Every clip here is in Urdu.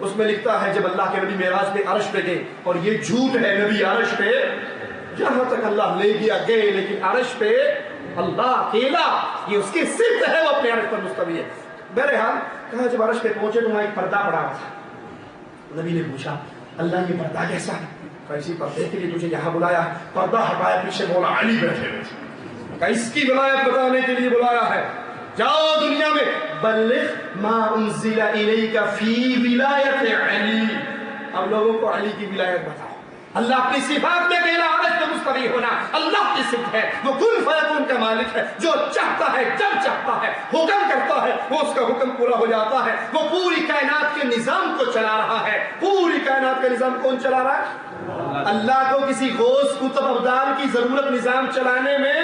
اس میں لکھتا ہے جب اللہ کے نبی معراج پہ عرش پہ گئے، اور یہ جھوٹ ہے، نبی عرش پہ جہاں تک اللہ لے گیا گئے، لیکن عرش پہ اللہ اکیلا، یہ اس کی صفت ہے، وہ اپنے عرش پر مستوی ہے۔ بہرحال کہا جب عرش پہ پہنچے تو وہاں ایک پردہ پڑا ہوا تھا۔ نبی نے پوچھا اللہ یہ پردہ کیسا ہے؟ کیسی پردے کے لیے تجھے یہاں بلایا ہے؟ پردہ ہٹایا، پیچھے مولا علی بیٹھے ہوئے، کہ اس کی ولایت بتانے کے لیے بلایا ہے۔ جاؤ دنیا میں بلغ ما انزل الیک فی ولایت علی، اب لوگوں کو علی کی ولایت بتاؤ۔ اللہ اپنی صفات میں اکیلا عرش پہ مستوی ہونا اللہ کی صفت ہے، وہ کن فیکون کا مالک ہے، جو چاہتا ہے جب چاہتا ہے حکم کرتا ہے وہ اس کا حکم پورا ہو جاتا ہے۔ وہ پوری کائنات کے نظام کو چلا رہا ہے۔ پوری کائنات کا نظام کون چلا رہا ہے؟ اللہ کو کسی غوث قطب ابدال کی ضرورت نظام چلانے میں؟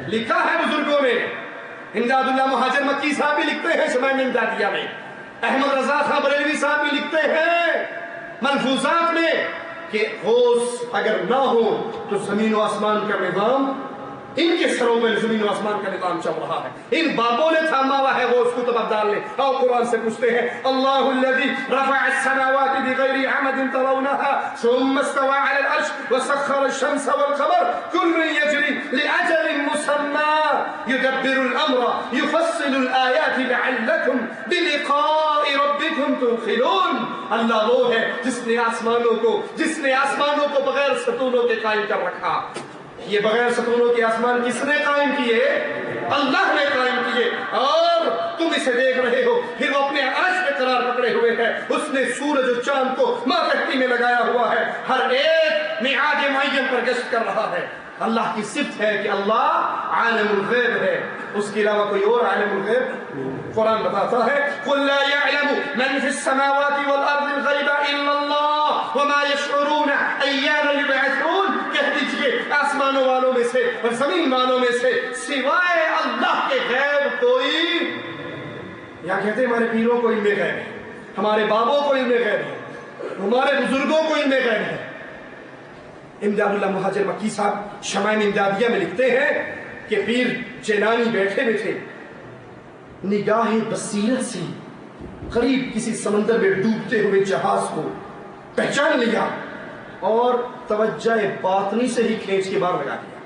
لکھا ہے بزرگوں نے، امداد اللہ مہاجر مکی صاحب بھی لکھتے ہیں شمائل امدادیہ میں، احمد رضا خان بریلوی صاحب بھی لکھتے ہیں ملفوظات میں کہ غوث اگر نہ ہو تو زمین و آسمان کا نظام ان کے سروں میں، زمین و آسمان کا نظام چل رہا ہے، ان بابوں نے تھاما ہوا ہے غوث قطب ابدال نے۔ اور قرآن سے پوچھتے ہیں اللہ الذی رفع السماوات بغیر عمد ترونها ثم استوى على العرش وسخر الشمس والقمر كل يجري لأجل مسمى يدبر الأمر يفصل الآيات لعلكم بلقاء ربكم توقنون۔ اللہ وہ ہے جس نے آسمانوں کو بغیر ستونوں کے قائم کر رکھا۔ یہ بغیر ستونوں کے آسمان کس نے قائم کیے؟ اللہ نے قائم کیے، اور تم اسے دیکھ رہے ہو۔ پھر وہ اپنے عرش پہ قرار پکڑے ہوئے ہے، اس نے سورج اور چاند کو ماتحتی میں لگایا ہوا ہے، ہر ایک میعاد معین پر گشت کر رہا ہے۔ اللہ کی صفت ہے کہ اللہ عالم الغیب ہے، اس کے علاوہ کوئی اور عالم الغیب؟ قرآن بتاتا ہے قُلْ لَا يَعْلَمُ مَنْ فِي السَّمَاوَاتِ وَالْأَرْضِ الْغَيْبَ إِلَّا اللَّهُ وَمَا يَشْعُرُونَ أَيَّانَ يُبْعَثُونَ۔ کہہ دیجئے آسمانوں والوں میں سے اور زمین والوں میں سے سوائے اللہ کے غیب کوئی، یا کہتے ہیں ہمارے پیروں کو علم غیب ہے، ہمارے بابوں کو علم غیب ہے، ہمارے بزرگوں کو علم غیب ہے۔ امداد اللہ مہاجر مکی صاحب شمائل امدادیہ میں لکھتے ہیں کہ پیر جیلانی بیٹھے ہوئے تھے، نگاہ بصیرت سے قریب کسی سمندر میں ڈوبتے ہوئے جہاز کو پہچان لیا اور توجہ باطنی سے ہی کھینچ کے باہر لگا دیا۔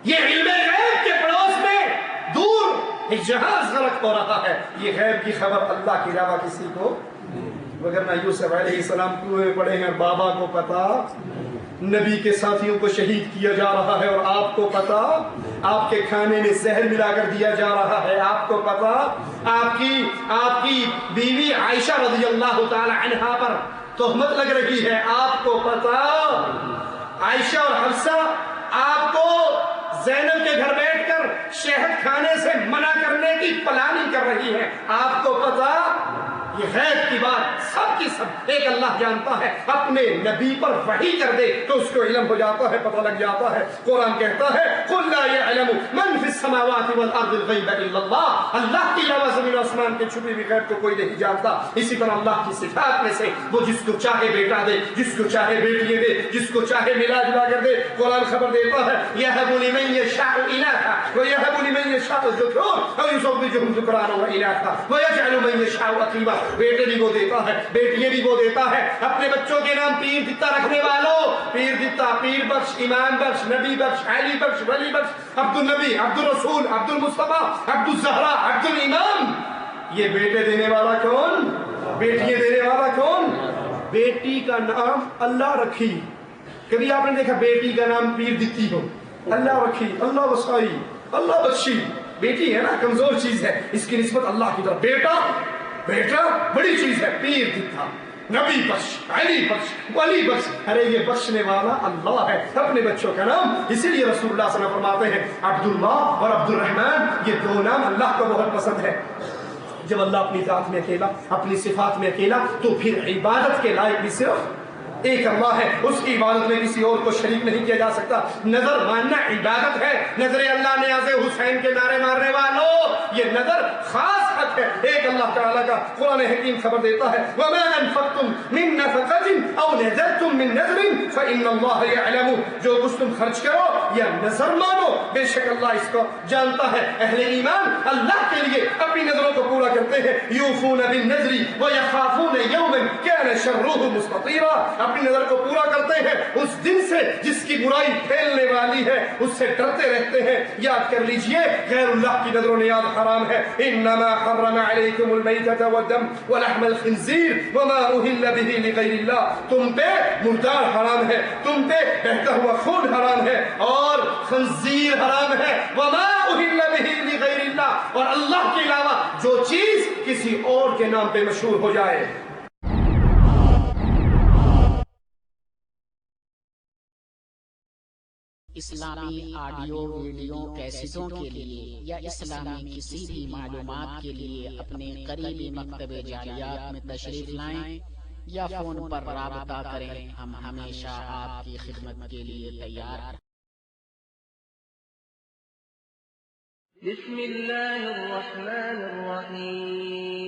یہ علم غیب کے پڑوس میں دور ایک جہاز غرق ہو رہا ہے، یہ غیب کی خبر اللہ کے علاوہ کسی کو، وگرنہ یوسف علیہ السلام کنویں میں پڑے ہیں، بابا کو پتا، نبی کے ساتھیوں کو شہید کیا جا رہا ہے، اور آپ کو پتا آپ کے کھانے میں زہر ملا کر دیا جا رہا ہے، آپ کو پتا آپ کی بیوی عائشہ رضی اللہ تعالی عنہا پر تہمت لگ رہی ہے، آپ کو پتا عائشہ اور حفصہ آپ کو زینب کے گھر بیٹھ کر شہد کھانے سے منع کرنے کی پلاننگ کر رہی ہے، آپ کو پتا یہ غیب کی بات سب کی سب ایک اللہ جانتا ہے۔ اپنے نبی پر وحی کر دے تو اس کو علم ہو جاتا ہے، پتہ لگ جاتا ہے۔ قرآن کہتا ہے قُلْ لَا يَعْلَمُ مَنْ فِي السَّمَاوَاتِ وَالْأَرْضِ الْغَيْبَ إِلَّا اللَّهُ، اللہ کے علاوہ زمین و آسمان کے چھپی ہوئی غیب کو کوئی نہیں جانتا۔ اسی طرح اللہ کی صفات میں سے وہ جس کو چاہے بیٹا دے، جس کو چاہے بیٹیاں دے، جس کو چاہے ملا جلا کر دے۔ قرآن خبر دیتا ہے يَهَبُ لِمَن يَشَاءُ إِنَاثًا وَيَهَبُ لِمَن يَشَاءُ الذُّكُورَ أَوْ يُزَوِّجُهُمْ ذُكْرَانًا وَإِنَاثًا وَيَجْعَلُ مَن يَشَاءُ عَقِيمًا۔ بیٹے بھی وہ دیتا ہے، بیٹیاں بھی وہ دیتا ہے۔ اپنے بچوں کے نام پیر دتا رکھنے والوں، پیر دتا، پیر بخش، امام بخش، نبی بخش، علی بخش، ولی بخش، عبد النبی، عبد الرسول، عبد المصطفیٰ، عبد الزہرا، عبد الامام۔ یہ بیٹے دینے والا کون؟ بیٹیاں دینے والا کون؟ بیٹی کا نام اللہ رکھی۔ کبھی آپ نے دیکھا بیٹی کا نام پیر دتی ہو؟ اللہ رکھی، اللہ وسائی، اللہ بخشی۔ بیٹی ہے نا کمزور چیز ہے، اس کی نسبت اللہ کی طرف۔ بیٹا بڑی چیز ہے، پیر دتا، نبی بخش، علی بخش، ولی بخش، ارے یہ بخشنے والا اللہ ہے۔ اپنے بچوں کا نام اسی لیے رسول اللہ صلی اللہ علیہ وسلم فرماتے ہیں عبداللہ اور عبد الرحمن، یہ دو نام اللہ کو بہت پسند ہے۔ جب اللہ اپنی ذات میں اکیلا، اپنی صفات میں اکیلا، تو پھر عبادت کے لائق بھی صرف ایک اللہ ہے، اس کی عبادت میں کسی اور کو شریک نہیں کیا جا سکتا۔ نظر ماننا عبادت ہے۔ نظر اللہ نیاز حسین کے نعرے مارنے والوں، یہ نظر خاص حق ہے ایک اللہ تعالیٰ کا قرآن حکیم خبر دیتا ہے وَمَا أَنفَقْتُم مِّن نَفَقَةٍ أَوْ نَذَرْتُم مِّن نَذْرٍ فَإِنَّ اللَّهَ يَعْلَمُ جو کچھ تم خرچ کرو یا نظر مانو بے شک اللہ اس کو جانتا ہے اہل ایمان اللہ کے لیے اپنی نظروں کو پورا کرتے ہیں یوفون بالنذر ویخافون یوما کان شرہ مستطیرا اپنی نظر کو پورا کرتے ہیں اس دن سے جس کی برائی پھیلنے والی ہے اس سے ڈرتے رہتے ہیں یاد کر لیجئے غیر اللہ کی نظر و نیاز حرام ہے انما حرم علیکم المیتۃ والدم ولحم الخنزیر وما اہل به لغیر اللہ تم پہ مردار حرام ہے تم پہ بہتا ہوا خون حرام ہے اور خنزیر حرام ہے وما اہل به لغیر اللہ اور اللہ کے علاوہ جو چیز کسی اور کے نام پہ مشہور ہو جائے اسلامی آڈیو ویڈیو کیسٹوں کے لیے یا اسلامی کسی بھی معلومات کے لیے اپنے قریبی مکتب جالیات میں تشریف لائیں یا فون پر رابطہ کریں ہم ہمیشہ آپ کی خدمت کے لیے تیار ہیں بسم اللہ الرحمن الرحیم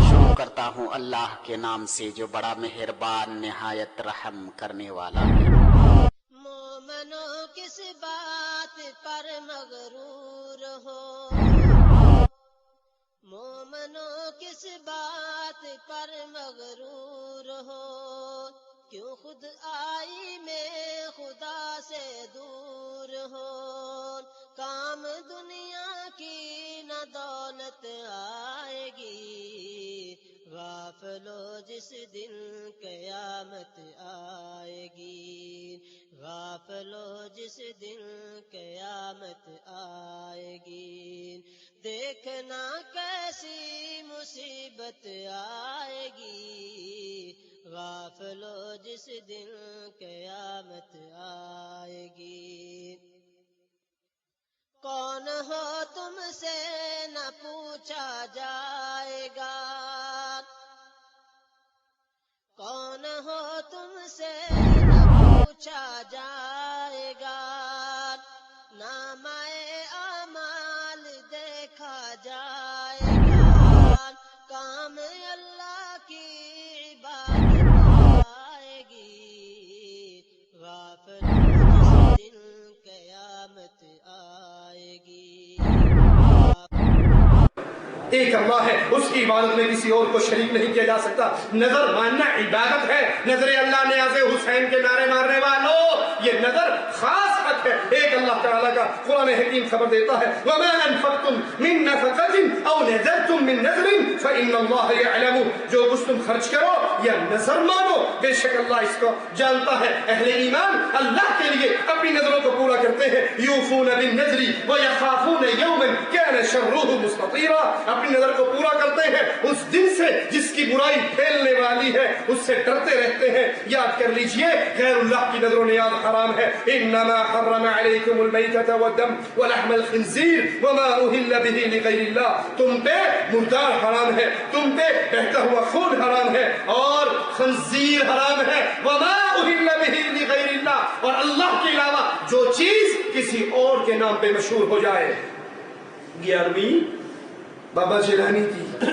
شروع کرتا ہوں اللہ کے نام سے جو بڑا مہربان نہایت رحم کرنے والا ہے مومنو کس بات پر مغرور ہو مومنو کس بات پر مغرور ہو کیوں خود آئی میں خدا سے دور ہو کام دنیا کی نہ دولت آئے گی غافلو جس دن قیامت آئے گی غافلو جس دن قیامت آئے گی دیکھنا کیسی مصیبت آئے گی غافلو جس دن قیامت آئے گی کون ہو تم سے نہ پوچھا جائے گا کون ہو تم سے نہ پوچھا جائے گا نامۂ اعمال دیکھا جائے گا کام اللہ کی عبادت آئے گی غافل جس دن قیامت آئے گی ایک اللہ ہے اس کی عبادت میں کسی اور کو شریک نہیں کیا جا سکتا نظر ماننا عبادت ہے نظر اللہ نیاز حسین کے نعرے مارنے والوں یہ نظر خاص حق ہے ایک اللہ تعالیٰ کا قرآن حکیم خبر دیتا ہے وَمَا أَنفَقْتُم مِّن نَفَقَةٍ أَوْ نَذَرْتُم مِّن نَذْرٍ فَإِنَّ اللَّهَ يَعْلَمُ جو کچھ تم خرچ کرو یا نظر مانو بے شک اللہ اس کو جانتا ہے اہل ایمان اللہ کے لیے اپنی نظروں کو پورا کرتے ہیں یوفون بالنذر ویخافون یوما کان شرہ مستطیرا اپنی نظر کو پورا کرتے ہیں اس دن سے جس کی برائی پھیلنے والی ہے اس سے ڈرتے رہتے ہیں یاد کر لیجئے غیر اللہ کی نظر و نیاز حرام ہے انما حرم علیکم المیتۃ والدم ولحم الخنزیر وما اہل به لغیر اللہ تم پہ مردار حرام ہے تم پہ بہتا ہوا خون حرام ہے اور خنزیر حرام ہے وما اہل به لغیر اللہ اور اللہ کے علاوہ جو چیز کسی اور کے نام پہ مشہور ہو جائے 11ویں بابا جیلانی کی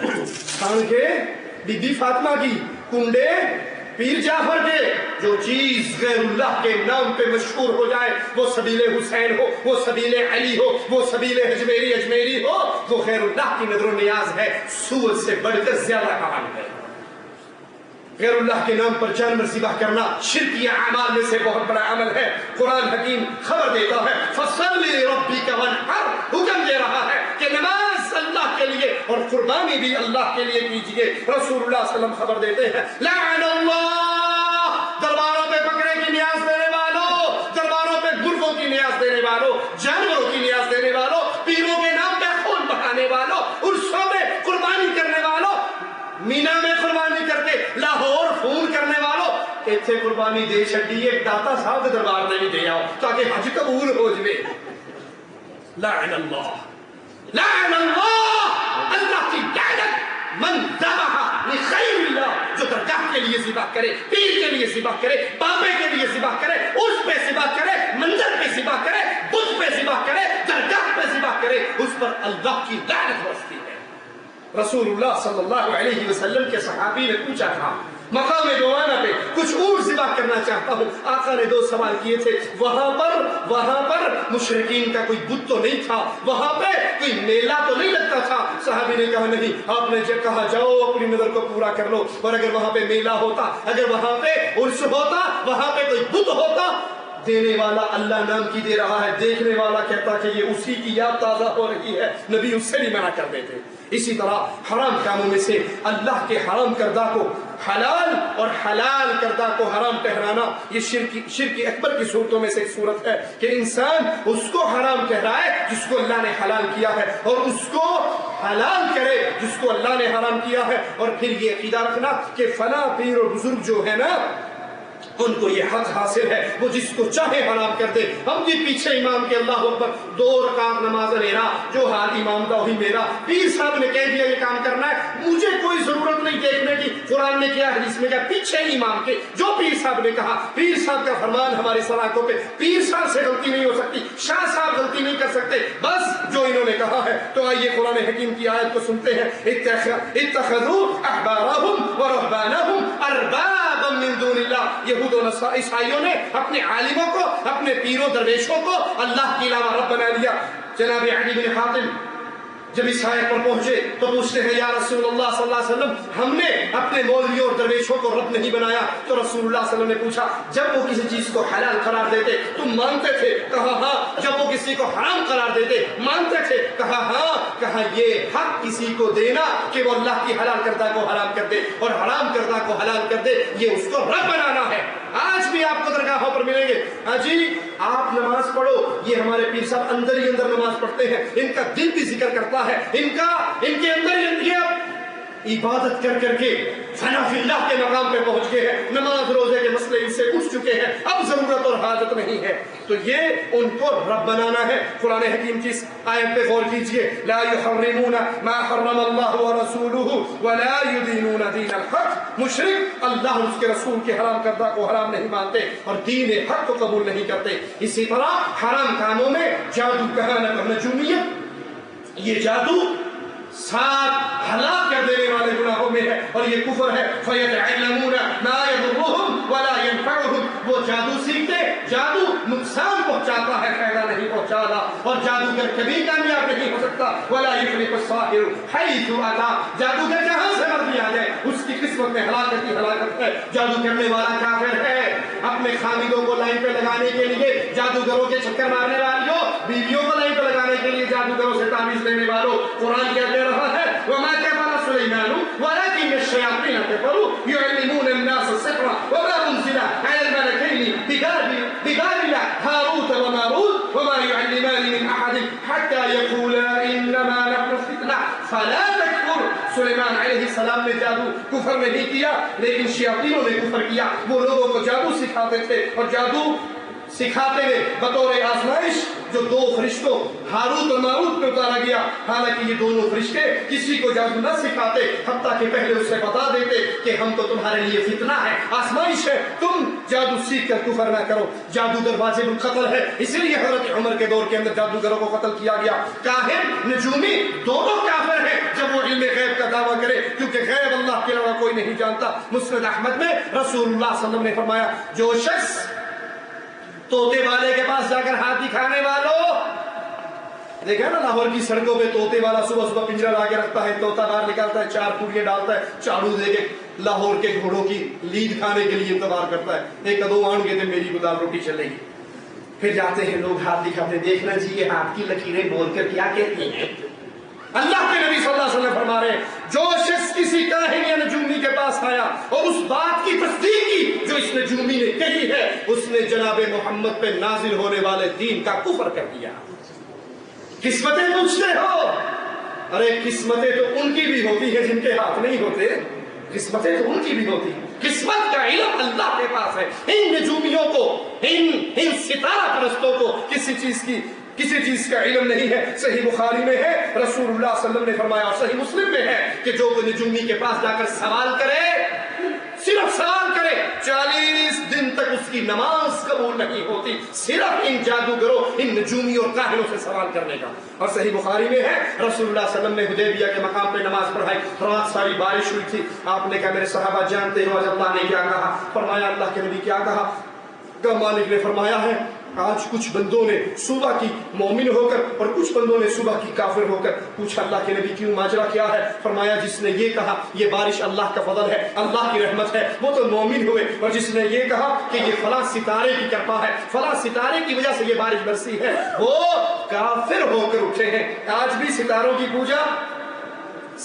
خان کے بی بی فاطمہ کی کنڈے پیر جعفر کے جو چیز غیر اللہ کے نام پہ مشہور ہو جائے وہ سبیل حسین ہو وہ سبیل علی ہو وہ سبیل اجمیری ہو وہ غیر اللہ کی نظر و نیاز ہے سود سے بڑھ کر زیادہ حرام ہے غیر اللہ کے نام پر جانور ذبح کرنا شرکی اعمال میں سے بہت بڑا عمل ہے قرآن حکیم خبر دیتا ہے فصل لربک وانحر حکم دے رہا ہے کہ نماز اللہ کے لیے اور قربانی بھی اللہ کے لیے کیجئے رسول اللہ صلی اللہ علیہ وسلم خبر دیتے ہیں لعن اللہ درباروں پہ بکرے کی نیاز دینے والوں درباروں پہ گرگوں کی نیاز دینے والوں جانوروں کی نیاز دینے والوں پیروں کے نام پہ خون بہانے والوں عرسوں میں قربانی کرنے والوں مینا میں قربانی کر کے لاہور فون کرنے والوں ایتھے قربانی دے چھڈی ایک داتا صاحب کے دربار میں بھی دے آؤ تاکہ حج قبول ہو جائے لعن اللہ اللہ کی لعنت من ذبح لخیر اللہ جو درگاہ کے لیے ذبح کرے پیر کے لیے ذبح کرے بابے کے لیے ذبح کرے اس پہ ذبح کرے منظر پہ ذبح کرے بت پہ ذبح کرے، درگاہ پہ ذبح کرے، اس پر اللہ کی لعنت برستی ہے۔ رسول اللہ صلی اللہ علیہ وسلم کے صحابی نے پوچھا تھا مقام جوانا پہ کچھ اونٹ ذبح کرنا چاہتا ہوں، آقا نے 2 سوال کیے تھے، وہاں پر مشرکین کا کوئی بت تو نہیں تھا، وہاں پہ کوئی میلہ تو نہیں لگتا تھا؟ صحابی نے کہا نہیں۔ آپ نے کہا جاؤ اپنی نظر کو پورا کر لو، اور اگر وہاں پہ میلہ ہوتا، اگر وہاں پہ عرس ہوتا، وہاں پہ کوئی بت ہوتا، دینے والا اللہ نام کی دے رہا ہے، دیکھنے والا کہتا کہ یہ اسی کی یاد تازہ ہو رہی ہے، نبی اس سے بھی منع کر دیتے۔ اسی طرح حرام کاموں میں سے اللہ کے حرام کردہ کو حلال اور حلال کردہ کو حرام ٹھہرانا، یہ شرک اکبر کی صورتوں میں سے ایک صورت ہے کہ انسان اس کو حرام ٹھہرائے جس کو اللہ نے حلال کیا ہے، اور اس کو حلال کرے جس کو اللہ نے حرام کیا ہے، اور پھر یہ عقیدہ رکھنا کہ فلاں پیر اور بزرگ جو ہے نا ان کو یہ حق حاصل ہے، وہ جس کو چاہے حرام کر دے۔ ہم بھی پیچھے امام کے اللہ اکبر 2 رکعت نماز لینا، جو حال امام کا وہی میرا، پیر صاحب نے کہہ دیا یہ کام کرنا ہے، مجھے کوئی ضرورت نہیں دیکھنے کی قرآن میں کیا حدیث میں کیا، پیچھے امام کے جو پیر صاحب نے کہا، پیر صاحب کا فرمان ہماری سلاخوں پہ، پیر صاحب سے غلطی نہیں ہو سکتی، شاہ صاحب غلطی نہیں کر سکتے، بس جو انہوں نے کہا ہے۔ تو آئیے قرآن حکیم کی آیت کو سنتے ہیں، اتخذوا احبارهم ورهبانهم اربابا من دون اللہ، یہود و عیسائیوں نے اپنے عالموں کو، اپنے پیروں درویشوں کو اللہ کے علاوہ رب بنا لیا۔ جناب علی بن حاتم جب اس آیت پر پہنچے تو پوچھتے ہیں یا رسول اللہ صلی اللہ علیہ وسلم، ہم نے اپنے مولویوں اور درویشوں کو رب نہیں بنایا۔ تو رسول اللہ صلی اللہ علیہ وسلم نے پوچھا جب وہ کسی چیز کو حلال قرار دیتے تم مانتے تھے؟ کہا ہاں۔ جب وہ کسی کو حرام قرار دیتے مانتے تھے؟ کہا ہاں۔ کہا یہ حق کسی کو دینا کہ وہ اللہ کی حلال کردہ کو حرام کر دے اور حرام کردہ کو حلال کر دے، یہ اس کو رب بنانا ہے۔ آج بھی آپ کو درگاہوں پر ملیں گے، ہاں جی آپ نماز پڑھو، یہ ہمارے پیر صاحب اندر ہی اندر نماز پڑھتے ہیں، ان کا دل بھی ذکر کرتا ہے، ان کے اندر یہ عبادت کر کے فنا فی اللہ کے مقام پہ پہنچ گئے ہیں، نماز روزے کے مسئلے ان سے اٹھ چکے ہیں، اب ضرورت اور حاجت نہیں ہے۔ تو یہ ان کو رب بنانا ہے۔ قرآن حکیم کی اس آیت پہ غور کیجئے، لا يحرمون ما حرم اللہ ورسولہ ولا يدینون دین الحق، مشرک اللہ اور اس کے رسول کے حرام کردہ کو حرام نہیں مانتے اور دین حق کو قبول نہیں کرتے۔ اسی طرح حرام کاموں میں جادو، کہانت اور نجومیت، یہ جادو 7 ہلاک کر دینے والے گناہوں میں ہے اور یہ کفر ہے۔ فَيَتَعَلَّمُونَ مَا يَضُرُّهُمْ وَلَا يَنفَعُهُمْ، وہ جادو سیکھتے، جادو نقصان پہنچاتا ہے، فائدہ نہیں پہنچاتا، اور جادوگر کبھی کامیاب نہیں ہو سکتا۔ وَلَا يُفْلِحُ السَّاحِرُ حَيْثُ أَتَىٰ، جادوگر جہاں سے مرضی آ جائے اس کی قسمت میں ہلاکت ہی ہلاکت ہے۔ جادو کرنے والا کافر ہے۔ اپنے خامدوں کو لائن پہ لگانے کے لیے، جادوگروں کے چکر مارنے والوں، بیویوں کو لائن پہ لگانے کے لیے جادوگروں سے تعویذ لینے والوں، قرآن کیا کہہ رہا ہے؟ وما كفر سليمان ولكن الشياطين كفروا يعلمون الناس السحر وما أنزل على الملكين ببابل هاروت وماروت وما يعلمان من أحد حتى يقولا إنما نحن فتنة فلا تكفر۔ سلیمان علیہ السلام نے جادو کفر نہیں کیا، لیکن شیاطینوں نے کفر کیا۔ وہ لوگوں کو جادو سکھاتے تھے اور جادو سکھاتے ہوئے بطور آزمائش جو 2 فرشتوں ہاروت اور ماروت پہ اتارا گیا، حالانکہ یہ دونوں فرشتے کسی کو جادو نہ سکھاتے، حتیٰ کہ پہلے اسے بتا دیتے کہ ہم تو تمہارے لیے فتنہ ہے، آزمائش ہے، تم جادو سیکھ کر کفر نہ کرو۔ جادوگر واجب القتل ہے، اسی لیے حضرت عمر کے دور کے اندر جادوگروں کو قتل کیا گیا۔ کاہن، نجومی دونوں کافر ہیں جب وہ علم غیب کا دعویٰ کرے، کیونکہ غیب اللہ کے علاوہ کوئی نہیں جانتا۔ مسند احمد میں رسول اللہ صلی اللہ علیہ وسلم نے فرمایا جو شخص طوطے والے کے پاس جا کر ہاتھ دکھانے والوں، دیکھا نا لاہور کی سڑکوں پہ طوطے والا صبح پنجرا لا کے رکھتا ہے، طوطا باہر نکالتا ہے، 4 پوڑیاں ڈالتا ہے، چاڑو دے کے لاہور کے گھوڑوں کی لید کھانے کے لیے انتظار کرتا ہے، ایک کدو آن گئے تھے میری کو دال روٹی چلے گی۔ پھر جاتے ہیں لوگ ہاتھ دکھاتے، دیکھنا جی یہ ہاتھ کی لکیریں بول کر کیا کہتی ہیں۔ اللہ کے نبی صلی اللہ علیہ وسلم فرما رہے ہیں جو شخص کسی کاہن یا نجومی کے پاس آیا اور اس بات کی تصدیق کی جو اس نجومی نے کہی ہے، اس نے جناب محمد پہ نازل ہونے والے دین کا کفر کر دیا۔ قسمتیں پوچھتے ہو، ارے قسمتیں تو ان کی بھی ہوتی ہے جن کے ہاتھ نہیں ہوتے، قسمتیں تو ان کی بھی ہوتی ہیں۔ قسمت کا علم اللہ کے پاس ہے۔ ان نجومیوں کو، ان ستارہ پرستوں کو کسی چیز کا علم نہیں ہے۔ صحیح بخاری میں ہے، رسول اللہ صلی اللہ علیہ وسلم نے فرمایا، اور صحیح مسلم میں ہے کہ جو کوئی نجومی کے پاس جا کر سوال کرے، صرف سوال کرے 40 دن تک اس کی نماز قبول نہیں ہوتی، صرف ان جادوگروں، ان نجومیوں اور کاہنوں سے سوال کرنے کا۔ اور صحیح بخاری میں ہے رسول اللہ صلی اللہ علیہ وسلم نے حدیبیہ کے مقام پہ نماز پڑھائی، رات ساری بارش ہوئی تھی، آپ نے کہا میرے صحابہ جانتے ہو آج اللہ نے کیا کہا؟ فرمایا اللہ کے نبی کیا کہا؟ مالک نے فرمایا ہے آج کچھ بندوں نے صبح کی مومن ہو کر اور کچھ بندوں نے صبح کی کافر ہو کر پوچھا اللہ کے نبی کیوں، ماجرا کیا ہے؟ فرمایا جس نے یہ کہا یہ بارش اللہ کا فضل ہے، اللہ کی رحمت ہے، وہ تو مومن ہوئے، اور جس نے یہ کہا کہ یہ فلاں ستارے کی کرپا ہے، فلاں ستارے کی وجہ سے یہ بارش برسی ہے، وہ کافر ہو کر اٹھے ہیں۔ آج بھی ستاروں کی پوجا،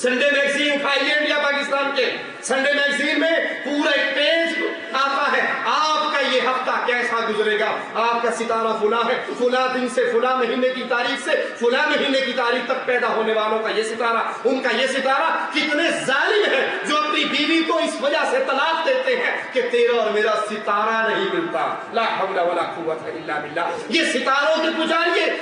سنڈے میگزین اٹھائیے انڈیا پاکستان کے، سنڈے میگزین میں پورا ایک پیج آتا ہے آپ کا یہ ہفتہ کیسا گزرے گا، آپ کا ستارہ فلاں ہے، فلاں دن سے فلاں مہینے کی تاریخ سے فلاں مہینے کی تاریخ تک پیدا ہونے والوں کا یہ ستارہ، ان کا یہ ستارہ۔ کتنے ظالم ہیں جو اپنی بیوی کو اس وجہ سے طلاق دیتے ہیں کہ تیرا اور میرا ستارہ نہیں ملتا، لا حول ولا قوت الا باللہ۔ یہ ستاروں کے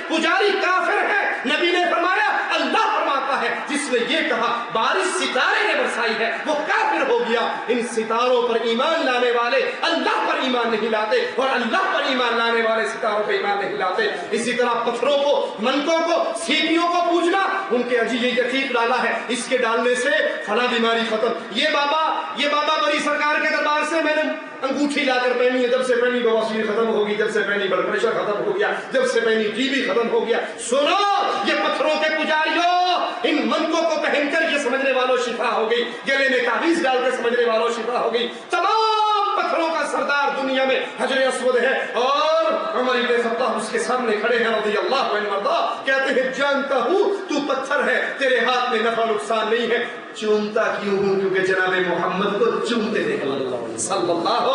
پجاری کافر ہے۔ نبی نے فرمایا، اللہ فرماتا ہے جس نے یہ کہا بارش ستارے نے برسائی ہے وہ کافر ہو گیا۔ ان ستاروں پر ایمان لانے والے اللہ پر ایمان نہیں لاتے، اور اللہ پر ایمان لانے والے ستاروں پر ایمان نہیں لاتے۔ اسی طرح پتھروں کو، منکوں کو، سیپیوں کو پوجنا، ان کے عجیب یہ یقین ڈالا ہے اس کے ڈالنے سے فلاں بیماری ختم۔ یہ بابا بڑی سرکار کے دربار سے میں نے انگوٹھی لا کر پہنی ہے، جب سے پہنی بواسیر ختم ہوگی، جب سے پہنی بلڈ پریشر ختم ہو گیا، جب سے پہنی ٹی بی ختم ہو گیا۔ سنو یہ پتھروں کے پجاریوں، ان منکوں کو پہن کر یہ سمجھنے والوں شفا ہو گئی، گلے میں تعویذ ڈال کر سمجھنے والوں شفا ہو گئی۔ تمام پتھروں کا سردار دنیا میں حجر اسود ہے، اور عمر بن خطاب اس کے سامنے کھڑے ہیں رضی اللہ عنہ وارضا، کہتے ہیں جانتا ہوں تو پتھر ہے، تیرے ہاتھ میں نفع نقصان نہیں ہے، چومتا کیوں ہوں؟ کیونکہ جناب محمد کو چومتے تھے صلی اللہ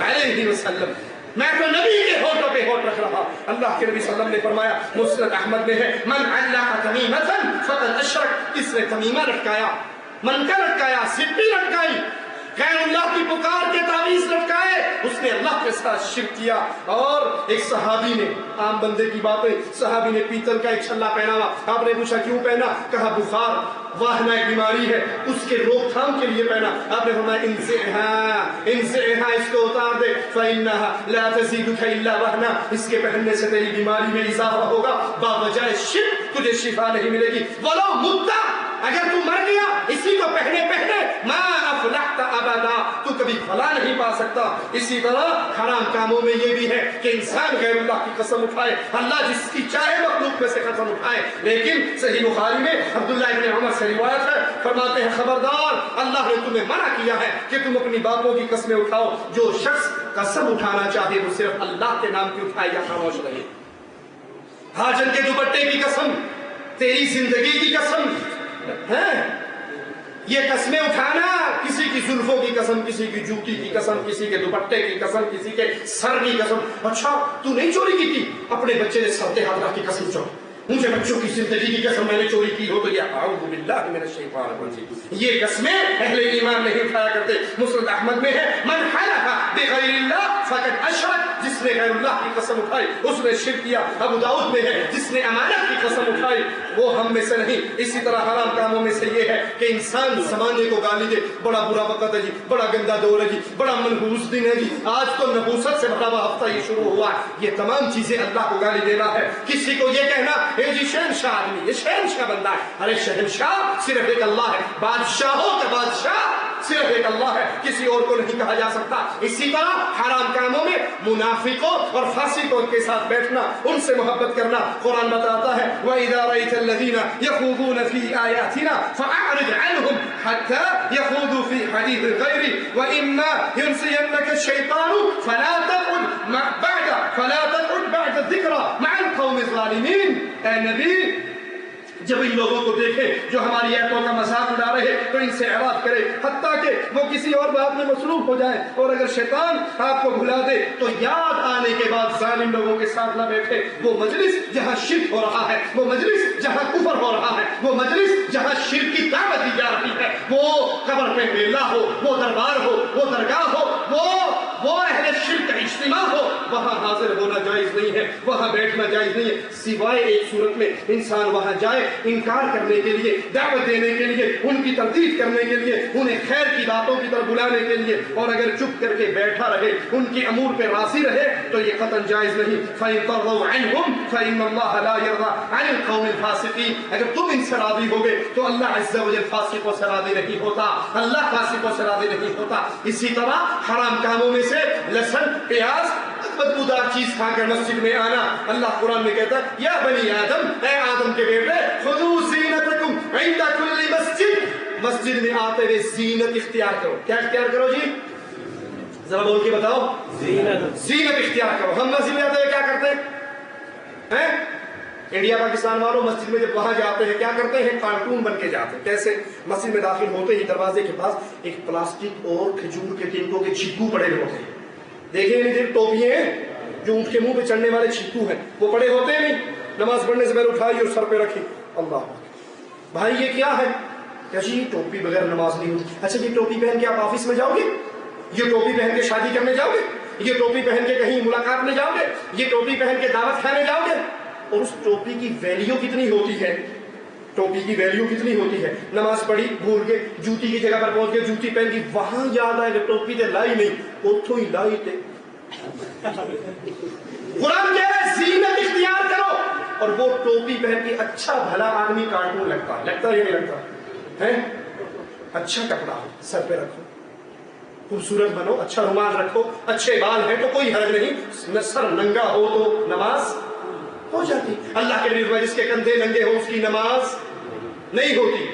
علیہ وسلم۔ میں تو نبی کے ہونٹوں پہ ہونٹ رکھ رہا۔ اللہ کے نبی صلی اللہ علیہ وسلم نے فرمایا، مسند احمد میں ہے، من علق تمیمۃ فقد اشرک، اس نے تمیمہ لٹکایا، منکا لٹکایا، سپی لٹکائی، غیر اللہ کی پکار کے تعویذ لٹکائے، اس نے اللہ کے ساتھ شرک کیا۔ اور ایک صحابی نے، عام بندے کی بات ہے، صحابی نے پیتل کا ایک چھلا پہنا ہوا، آپ نے پوچھا کیوں پہنا؟ کہا بخار واہنہ ایک بیماری ہے، اس کے روک تھام کے لیے پہنا۔ آپ نے فرمایا انزعها، اس کو اتار دے، فإنها لا تزيدك إلا وهنا، اس کے پہننے سے تیری بیماری میں اضافہ ہوگا، باوجہ شرک تجھے شفا نہیں ملے گی۔ ولو مت، اگر تو مر گیا اسی کو پہنے ما افلحت ابدا، تو کبھی فلاح نہیں پا سکتا۔ اسی طرح حرام کاموں میں یہ بھی ہے کہ انسان غیر اللہ کی قسم اٹھائے، اللہ جس کی چاہے مخلوق میں سے قسم اٹھائے۔ لیکن صحیح بخاری میں عبداللہ ابن عمر سے روایت ہے، فرماتے ہیں خبردار، اللہ نے تمہیں منع کیا ہے کہ تم اپنی باپوں کی قسمیں اٹھاؤ، جو شخص قسم اٹھانا چاہے وہ صرف اللہ کے نام کی اٹھائے یا خاموش رہے۔ حاجن کے دوپٹے کی قسم، تیری زندگی کی قسم ہے، یہ قسمیں اٹھانا، کسی کی زلفوں کی قسم، کسی کی جوتی کی قسم، کسی کے دوپٹے کی قسم، کسی کے سر کی قسم۔ اچھا تو نہیں چوری کی تھی؟ اپنے بچے نے سر پہ ہاتھ رکھ کے قسم چاہو، مجھے بچوں کی زندگی کی قسم میں نے چوری کی ہو تو یہ اعوذ باللہ من الشیطان الرجیم، یہ قسمیں اہل ایمان نہیں اٹھایا کرتے۔ مسند احمد میں ہے، من حلف بغیر اللہ فقد اشرک، جس نے غیر اللہ کی قسم اٹھائی اس نے شرک کیا۔ ابو داؤد میں ہے، جس نے امانت کی قسم اٹھائی وہ ہم میں سے نہیں۔ اسی طرح حرام کاموں میں سے یہ ہے کہ انسان زمانے کو گالی دے، بڑا برا وقت ہے جی، بڑا گندا دور ہے جی، بڑا منحوس دن ہے جی، آج تو نبوست سے بھرا ہوا ہفتہ یہ شروع ہوا ہے، یہ تمام چیزیں اللہ کو گالی دینا ہے۔ کسی کو یہ کہنا اے جی شہنشاہ آدمی، یہ شہنشاہ بندہ ہے، ارے شہنشاہ صرف ایک اللہ ہے، بادشاہوں کا بادشاہ صرف ایک اللہ ہے، کسی اور کو نہیں کہا جا سکتا۔ اسی طرح حرام کاموں میں منافقوں اور فاسقوں کے ساتھ بیٹھنا، ان سے محبت کرنا۔ قرآن بتاتا ہے وَإِذَا رَأَيْتَ الَّذِينَ يَخُوضُونَ فِي آيَاتِنَا فَأَعْرِضْ عَنْهُمْ حَتَّى يَخُوضُوا فِي حَدِيثٍ غَيْرِهِ وَإِمَّا يُنْسِيَنَّكَ الشَّيْطَانُ فَلَا تَقْعُدْ بَعْدَ الذِّكْرَى مَعَ الْقَوْمِ الظَّالِمِينَ۔ اے نبی جب ان لوگوں کو دیکھے جو ہماری آیتوں کا مذاق اڑا رہے تو ان سے اعراض کرے، حتیٰ کہ وہ کسی اور بات میں مصروف ہو جائیں، اور اگر شیطان آپ کو بھلا دے تو یاد آنے کے بعد ظالم لوگوں کے ساتھ نہ بیٹھے۔ وہ مجلس جہاں شرک ہو رہا ہے، وہ مجلس جہاں کفر ہو رہا ہے، وہ مجلس جہاں شرک کی دعوت دی جا رہی ہے، وہ قبر پہ میلہ ہو، وہ دربار ہو، وہ درگاہ ہو، وہ اہل شرک کا اجتماع ہو، وہاں حاضر ہونا جائز نہیں ہے، وہاں بیٹھنا جائز نہیں ہے، سوائے ایک صورت میں انسان وہاں جائے انکار کرنے کے لیے، دعوت دینے کے لیے، ان کی تردید کرنے کے لیے، انہیں خیر کی باتوں کی طرف بلانے کے لیے، اور اگر چپ کر کے بیٹھا رہے، ان کی امور پہ راضی رہے تو یہ قطعاً جائز نہیں۔ فَإِن تَرْضَوْا عَنْهُمْ فَإِنَّ اللَّهَ لَا يَرْضَىٰ عَنِ الْقَوْمِ الْفَاسِقِينَ، اگر تم ان سے راضی ہوگے تو اللہ عز و جل فاسقوں سے راضی نہیں ہوتا، اللہ فاسقوں سے راضی نہیں ہوتا۔ اسی طرح حرام کاموں میں سے لہسن، پیاز، بدبودار چیز کھا کر مسجد میں آنا، اللہ قرآن میں کہتا ہے یا بنی آدم، اے آدم کے بیٹے، خذوا زینتکم عند کل مسجد، مسجد میں آتے ہوئے زینت اختیار کرو۔ کیا اختیار کرو جی؟ ذرا بول کے بتاؤ۔ زینت اختیار کرو۔ ہم مسجد میں آتے ہوئے کیا کرتے ہیں؟ انڈیا پاکستان والوں مسجد میں جب وہاں جاتے ہیں کیا کرتے ہیں؟ کارٹون بن کے جاتے ہیں۔ کیسے؟ مسجد میں داخل ہوتے ہی دروازے کے پاس ایک پلاسٹک اور کھجور کے تنکوں کے چھکو پڑے ہوتے ہیں، دیکھیں نہیں دیکھ ٹوپیاں ہیں جو اونٹ کے منہ پہ چڑھنے والے چھکو ہیں، وہ پڑے ہوتے ہیں نہیں، نماز پڑھنے سے پہلے اٹھائی اور سر پہ رکھی، اللہ بھائی یہ کیا ہے؟ جی ٹوپی بغیر نماز نہیں ہوتی۔ اچھا یہ ٹوپی پہن کے آپ آفس میں جاؤ گے؟ یہ ٹوپی پہن کے شادی کرنے جاؤ گے؟ یہ ٹوپی پہن کے کہیں ملاقات میں جاؤ گے؟ یہ ٹوپی پہن کے دعوت کھانے جاؤ گے؟ اور اس ٹوپی کی ویلیو کتنی ہوتی ہے؟ ٹوپی کی ویلیو کتنی ہوتی ہے؟ نماز پڑھی بھول کے جوتی کی جگہ پر پہنچ گئے، جوتی پہن کی، وہاں یاد آئے کہ ٹوپی تے لائی نہیں، اتوں ہی لائی تے۔ قرآن کہہ رہا ہے زینت اختیار کرو، اور وہ ٹوپی پہن کے اچھا بھلا آدمی کارٹون لگتا ہے، لگتا ہے یا نہیں لگتا ہے؟ اچھا کپڑا سر پہ رکھو، خوبصورت بنو، اچھا رومال رکھو، اچھے بال ہیں تو کوئی حرج نہیں، سر ننگا ہو تو نماز ہو جاتی۔ اللہ کے نبی جس کے کندھے ننگے ہو اس کی نماز نہیں ہوتی۔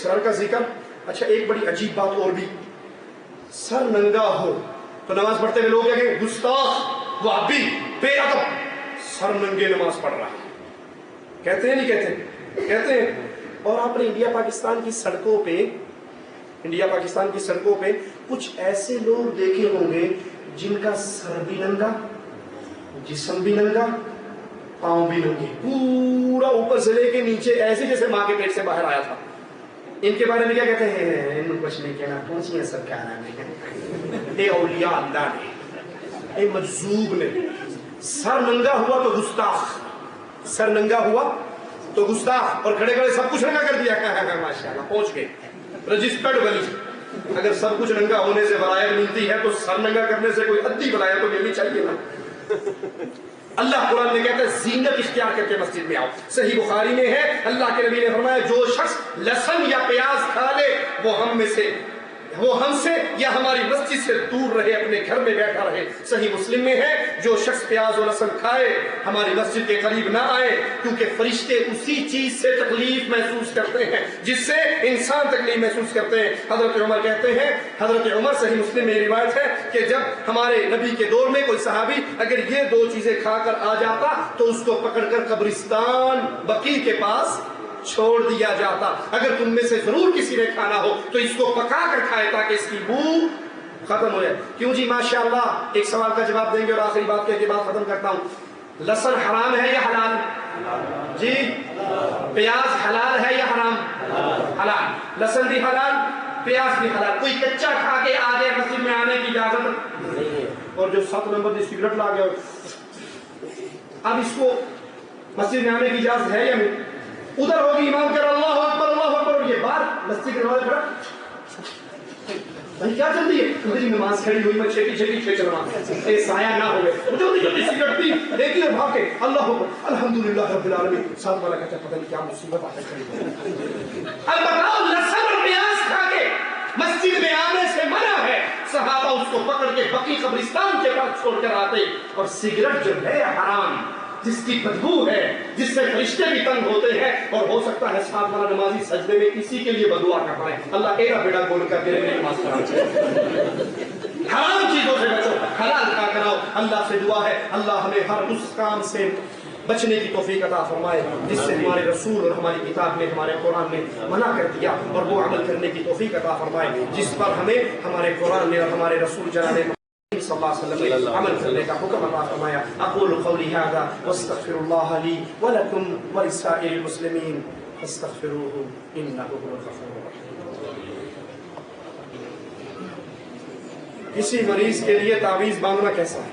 سر کا ذکر، اچھا ایک بڑی عجیب بات اور بھی، سر ننگا ہو تو نماز پڑھتے ہوئے لوگ کیا کہیں؟ گستاخ، وہابی، بے ادب، سر ننگے نماز پڑھ رہا ہے، کہتے ہیں نہیں کہتے؟ کہتے ہیں۔ اور آپ نے انڈیا پاکستان کی سڑکوں پہ، انڈیا پاکستان کی سڑکوں پہ کچھ ایسے لوگ دیکھے ہوں گے جن کا سر بھی ننگا، جسم بھی ننگا، پاؤں بھی ننگے، پورا اوپر سے لے کے نیچے ایسے جیسے ماں کے پیٹ سے باہر آیا تھا۔ ان کے بارے میں کیا کہتے ہیں؟ ان کو کچھ نہیں کہنا، پہنچی ہیں سرکار نے، اے اولیاء اللہ نے، اے مجذوب نے۔ سر ننگا ہوا تو گستاخ، سر ننگا ہوا تو گستاخ، اور کھڑے کھڑے سب کچھ ننگا کر دیا، ماشاءاللہ پہنچ گئے رجسٹرڈ ولی۔ اگر سب کچھ ننگا ہونے سے ولایت ملتی ہے تو سر ننگا کرنے سے کوئی ادھی ولایت تو ملنی چاہیے نا۔ اللہ قرآن میں کہتا ہے زینت اختیار کر کے مسجد میں آؤ۔ صحیح بخاری میں ہے اللہ کے نبی نے فرمایا جو شخص لہسن یا پیاز کھا لے وہ ہم سے یا ہماری مسجد سے دور رہے، اپنے گھر میں بیٹھا رہے۔ صحیح مسلم میں ہے جو شخص پیاز اور لہسن کھائے ہماری مسجد کے قریب نہ آئے، کیونکہ فرشتے اسی چیز سے تکلیف محسوس کرتے ہیں جس سے انسان تکلیف محسوس کرتے ہیں۔ حضرت عمر کہتے ہیں، حضرت عمر، صحیح مسلم میں روایت ہے کہ جب ہمارے نبی کے دور میں کوئی صحابی اگر یہ دو چیزیں کھا کر آ جاتا تو اس کو پکڑ کر قبرستان بقیع کے پاس چھوڑ دیا جاتا۔ اگر تم میں سے ضرور کسی نے کھانا ہو تو اس کو پکا کر کھائے تاکہ اس کی بو ختم ہو جائے۔ کیوں جی؟ ماشاءاللہ ایک سوال کا جواب دیں گے اور آخری بات کہہ کے بات ختم کرتا ہوں۔ لہسن حرام ہے یا حلال؟ جی پیاز حلال ہے یا حرام؟ حلال۔ لہسن بھی حلال، پیاز بھی حلال۔ کوئی کچا کھا کے آگے مسجد میں آنے کی اجازت نہیں ہے۔ اور جو 7 نمبر کی سگریٹ لا گیا اب اس کو مسجد میں آنے کی اجازت ہے یا نہیں؟ ادھر ہوگی امام کر اللہ اکبر اللہ اکبر، یہ بات مسجد کے دروازے کھڑا، بھائی کیا جلدی ہے؟ ادھر نماز کھڑی ہوئی، میں چھیٹی چھیٹی چلوا سایہ نہ ہوئے، جلدی جلدی سگریٹ پی، دیکھیے اور بھاگ کے اللہ اکبر الحمدللہ رب العالمین۔ ساتھ والا کہتا ہے پتہ نہیں کیا مصیبت آ کر اب بتاؤ لہسن اور پیاز کھا کے مسجد میں آنے سے منع ہے۔ صحابہ اس کو پکڑ کے بقیع قبرستان کے پاس چھوڑ کر آتے۔ اور سگریٹ جو ہے حرام، جس کی بدبو ہے، جس سے فرشتے بھی تنگ ہوتے ہیں، اور ہو سکتا ہے ساتھ والا نمازی سجدے میں اسی کے لیے بدعا کر پائے، اللہ تیرا بیٹا بول کر میرے لیے نماز پڑھا۔ حرام چیزوں سے بچو، حلال کا کراؤ۔ اللہ سے دعا ہے اللہ ہمیں ہر اس کام سے بچنے کی توفیق عطا فرمائے جس سے ہمارے رسول اور ہماری کتاب نے، ہمارے قرآن نے منع کر دیا، اور وہ عمل کرنے کی توفیق عطا فرمائے جس پر ہمیں ہمارے قرآن نے اور ہمارے رسول جناب صلی اللہ علیہ وسلم نے عمل کرنے کا حکم عطا فرمایا۔ اقول قولی هذا واستغفر الله لي ولكم ولسائر المسلمين فاستغفروه انه هو الغفور الرحيم۔ کسی مریض کے لیے تعویذ باندھنا کیسا ہے؟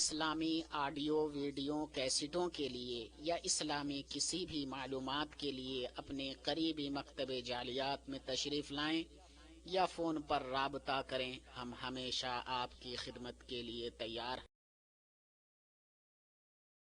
اسلامی آڈیو ویڈیو کیسٹوں کے لیے یا اسلامی کسی بھی معلومات کے لیے اپنے قریبی مکتب جعلیات میں تشریف لائیں یا فون پر رابطہ کریں، ہم ہمیشہ آپ کی خدمت کے لیے تیار ہیں۔